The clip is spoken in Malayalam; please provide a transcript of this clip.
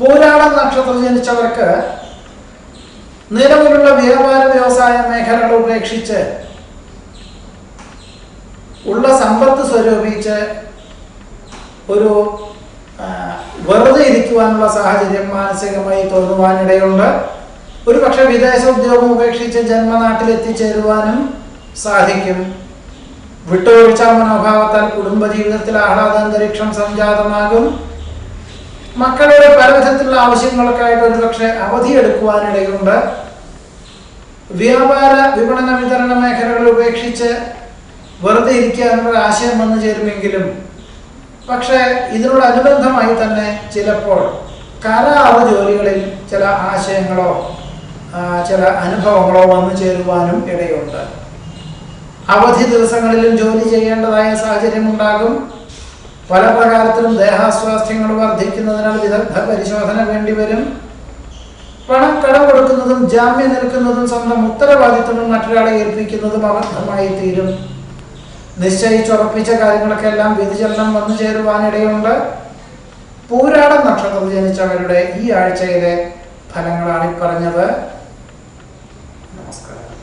പൂരാടം നക്ഷത്രം ജനിച്ചവർക്ക് നിലവിലുള്ള വ്യാപാര വ്യവസായ മേഖലകൾ ഉപേക്ഷിച്ച് ഉള്ള സമ്പത്ത് സ്വരൂപിച്ച് ഒരു വെറുതെ ഇരിക്കുവാനുള്ള സാഹചര്യം മാനസികമായി തോന്നുവാനിടയുണ്ട്. ഒരു പക്ഷെ വിദേശ ഉദ്യോഗം ഉപേക്ഷിച്ച് ജന്മനാട്ടിൽ എത്തിച്ചേരുവാനും സാധിക്കും. വിട്ടുവീഴ്ച മനോഭാവത്താൽ കുടുംബജീവിതത്തിൽ ആഹ്ലാദാന്തരീക്ഷം സംജാതമാകും. മക്കളുടെ പലവിധത്തിലുള്ള ആവശ്യങ്ങൾക്കായിട്ട് ഒരുപക്ഷെ അവധിയെടുക്കുവാനിടയുണ്ട്. വ്യാപാര വിപണന വിതരണ മേഖലകൾ ഉപേക്ഷിച്ച് വെറുതെ ഇരിക്കാനുള്ള ആശയം വന്നു ചേരുമെങ്കിലും പക്ഷേ ഇതിനോടനുബന്ധമായി തന്നെ ചിലപ്പോൾ കരാറ് ജോലികളിൽ ചില ആശയങ്ങളോ ചില അനുഭവങ്ങളോ വന്നു ചേരുവാനും ഇടയുണ്ട്. അവധി ദിവസങ്ങളിലും ജോലി ചെയ്യേണ്ടതായ സാഹചര്യമുണ്ടാകും. പല പ്രകാരത്തിലും ദേഹാസ്വാസ്ഥ്യങ്ങൾ വർദ്ധിക്കുന്നതിനാൽ വിദഗ്ധ പരിശോധന വേണ്ടിവരും. പണം കടം കൊടുക്കുന്നതും ജാമ്യം നിൽക്കുന്നതും സ്വന്തം ഉത്തരവാദിത്വം മറ്റൊരാളെ ഏൽപ്പിക്കുന്നതും അബദ്ധമായി തീരും. നിശ്ചയിച്ചുറപ്പിച്ച കാര്യങ്ങൾക്കെല്ലാം വ്യതിചലനം വന്നു ചേരുവാനിടയുണ്ട്. പൂരാടം നക്ഷത്രത്തിൽ ജനിച്ചവരുടെ ഈ ആഴ്ചയിലെ ഫലങ്ങളാണ് ഈ പറഞ്ഞത്.